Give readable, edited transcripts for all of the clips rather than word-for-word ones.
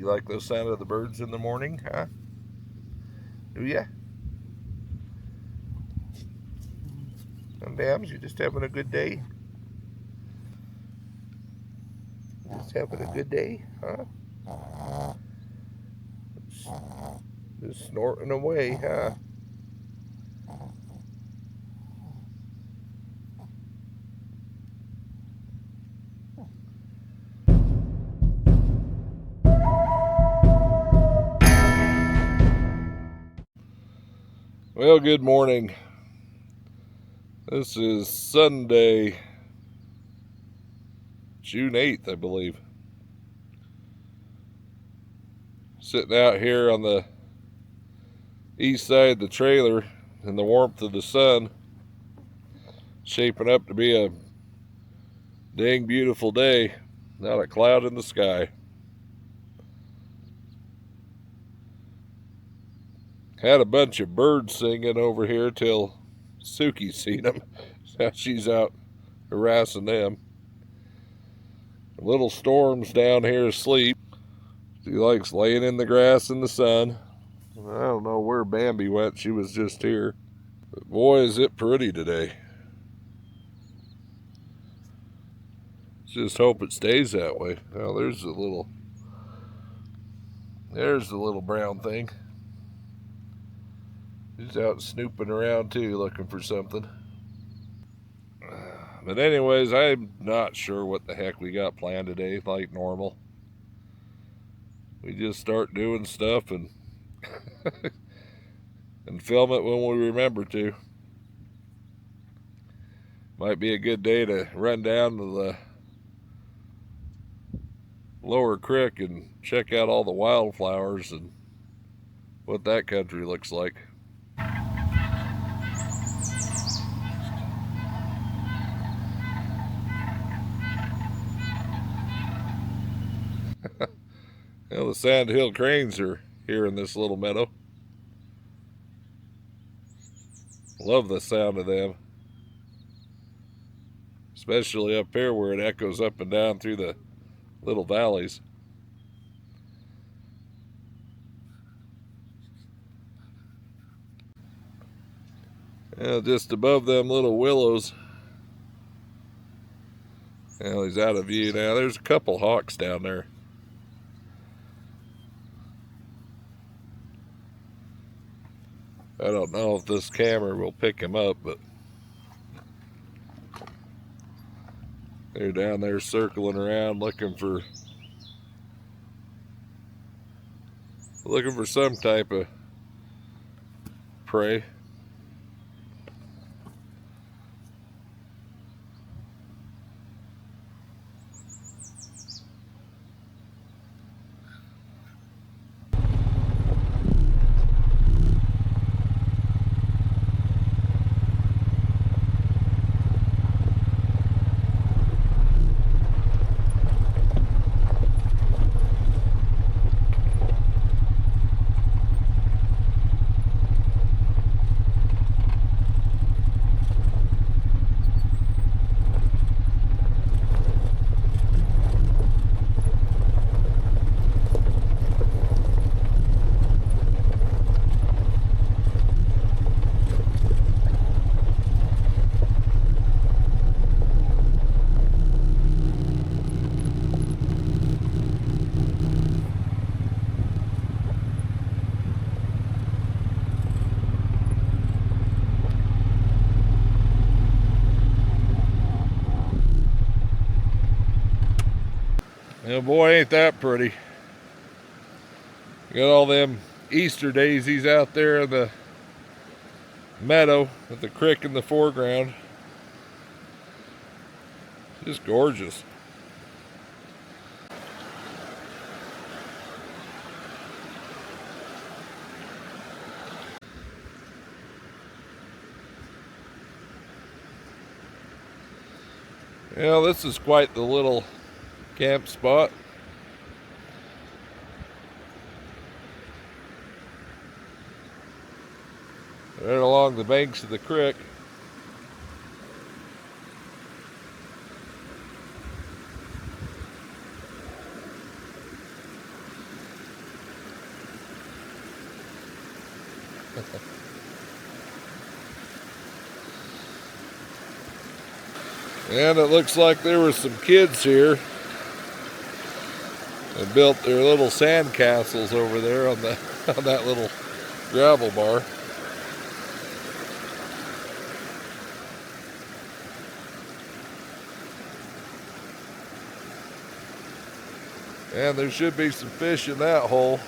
You like the sound of the birds in the morning, huh? Do ya? And Dams, you just having a good day? Just having a good day, huh? Just snorting away, huh? Well, good morning. This is Sunday, June 8th, I believe. Sitting out here on the east side of the trailer in the warmth of the sun. Shaping up to be a dang beautiful day. Not a cloud in the sky. Had a bunch of birds singing over here till Suki seen them. Now she's out harassing them. Little Storm's down here asleep. She likes laying in the grass in the sun. I don't know where Bambi went. She was just here. But boy, is it pretty today. Just hope it stays that way. Now there's the little brown thing. She's out snooping around too, looking for something. But anyways, I'm not sure what the heck we got planned today, like normal. We just start doing stuff and and film it when we remember to. Might be a good day to run down to the lower creek and check out all the wildflowers and what that country looks like. Well, the Sandhill Cranes are here in this little meadow. Love the sound of them. Especially up here where it echoes up and down through the little valleys. Just above them little willows. Well, he's out of view now. There's a couple hawks down there. I don't know if this camera will pick him up, but they're down there circling around looking for some type of prey. Boy, ain't that pretty. Got all them Easter daisies out there in the meadow with the creek in the foreground. Just gorgeous. Yeah, this is quite the little camp spot. Right along the banks of the creek. And it looks like there were some kids here and built their little sand castles over there on the on that little gravel bar. And there should be some fish in that hole.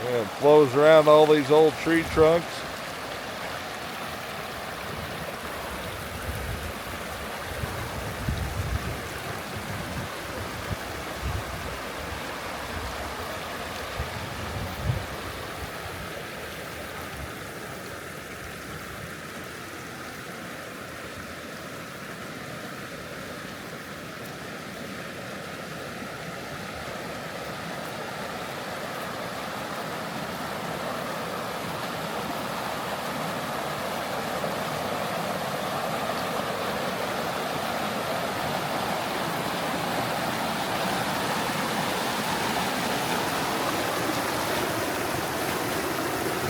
And it flows around all these old tree trunks.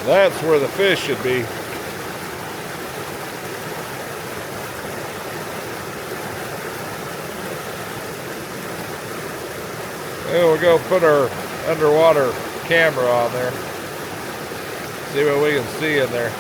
That's where the fish should be. And we'll go put our underwater camera on there. See what we can see in there.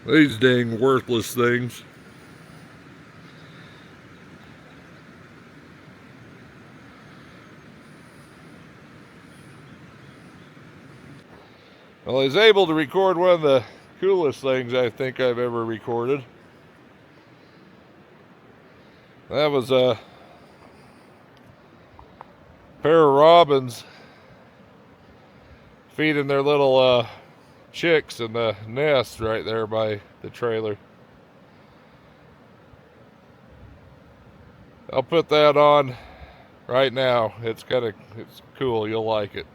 These dang worthless things. Well, I was able to record one of the coolest things I think I've ever recorded. That was a pair of robins feeding their little chicks in the nest right there by the trailer. I'll put that on right now. It's cool. You'll like it.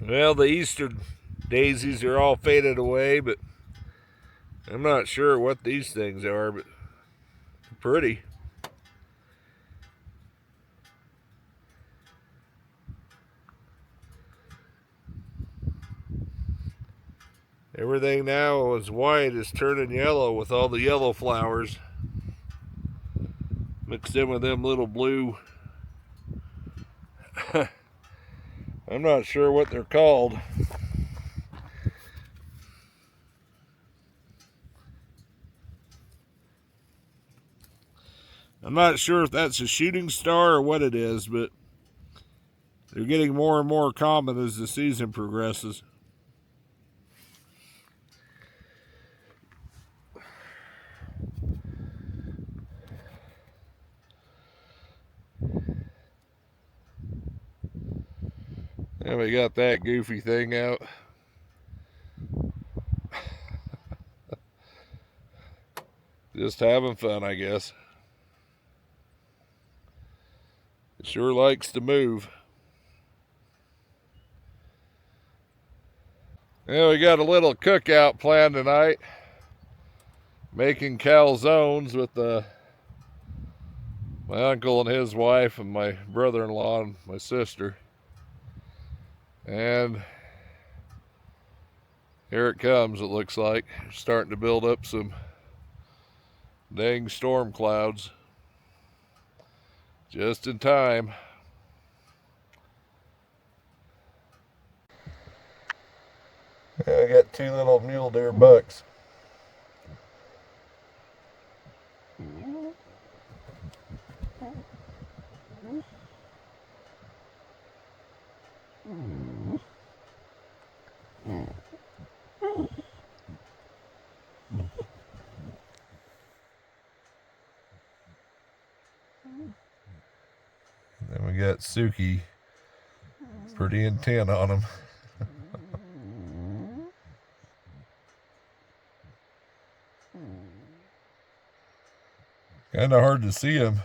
Well, the Easter daisies are all faded away, but I'm not sure what these things are, but they're pretty. Everything now is white is turning yellow with all the yellow flowers mixed in with them little blue. I'm not sure what they're called. I'm not sure if that's a shooting star or what it is, but they're getting more and more common as the season progresses. And we got that goofy thing out. Just having fun, I guess. It sure likes to move. Yeah, we got a little cookout planned tonight. Making calzones with my uncle and his wife and my brother-in-law and my sister. And here it comes, it looks like. Starting to build up some dang storm clouds. Just in time. Yeah, I got two little mule deer bucks. Then we got Suki, pretty intent on him. Kind of hard to see him.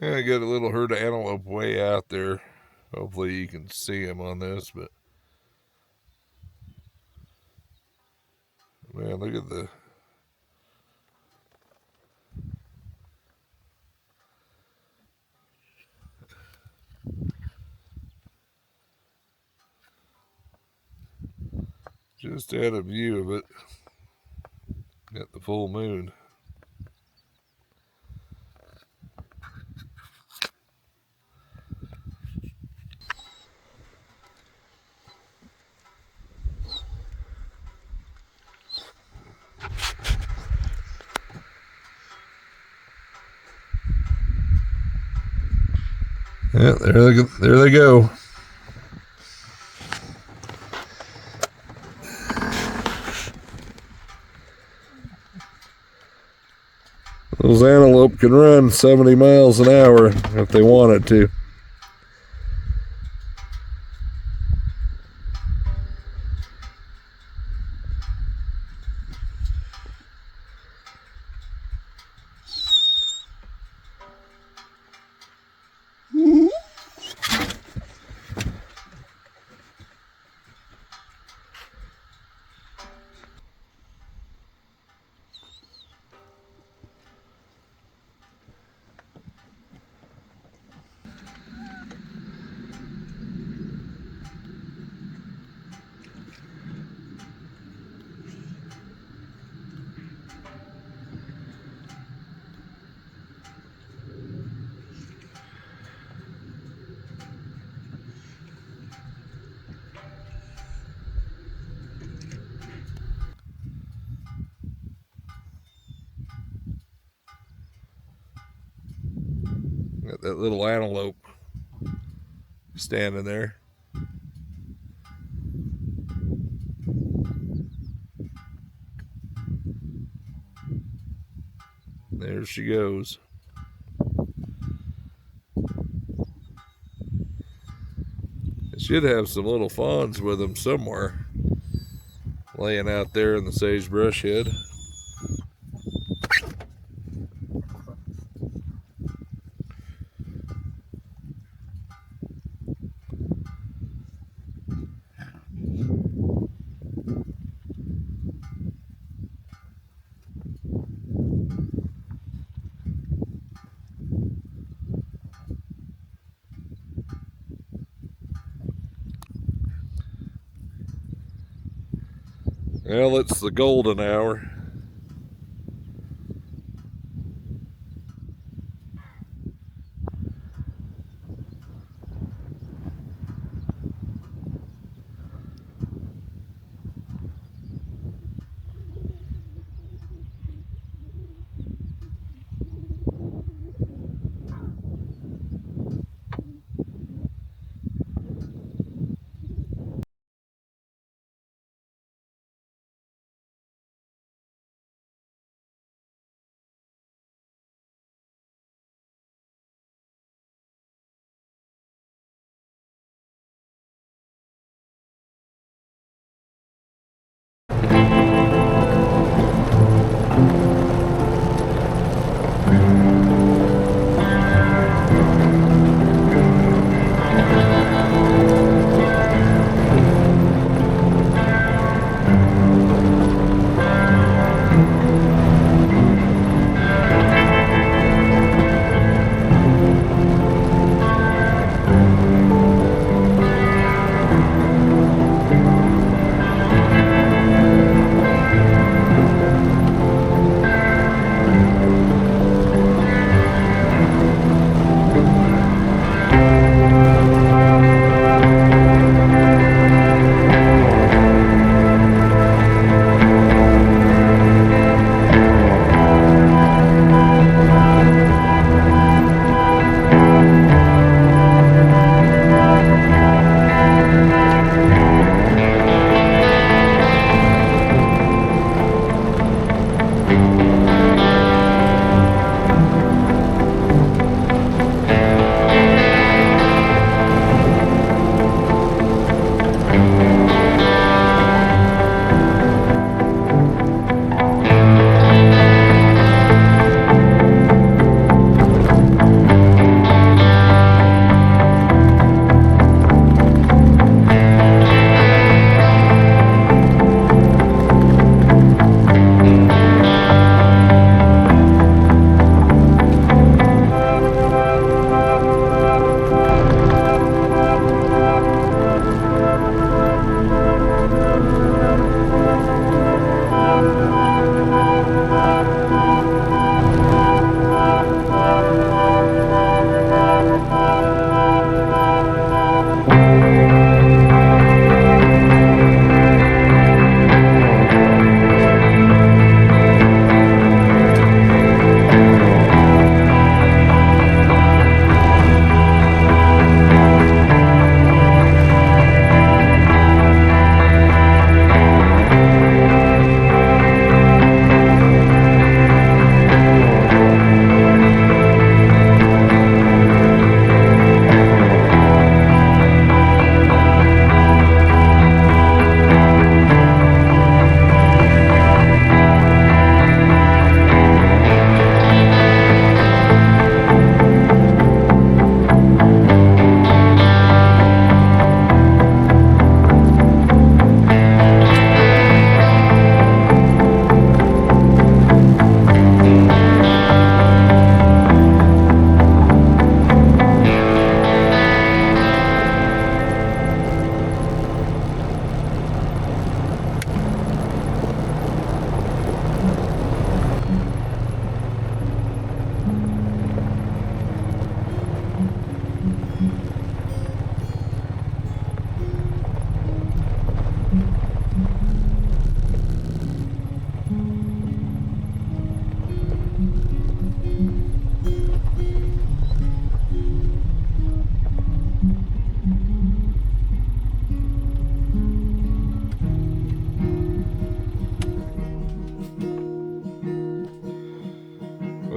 Yeah, I got a little herd of antelope way out there. Hopefully you can see him on this, but man, look at the just had a view of it. Got the full moon. Yeah, there they go. Those antelope can run 70 miles an hour if they wanted to. Got that little antelope standing there. There she goes. Should have some little fawns with them somewhere, laying out there in the sagebrush head. Well, it's the golden hour.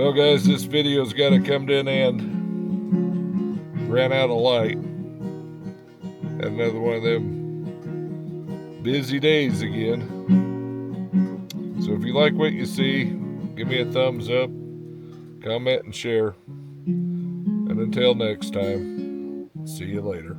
Well, guys, this video's got to come to an end. Ran out of light. Had another one of them busy days again. So if you like what you see, give me a thumbs up, comment, and share. And until next time, see you later.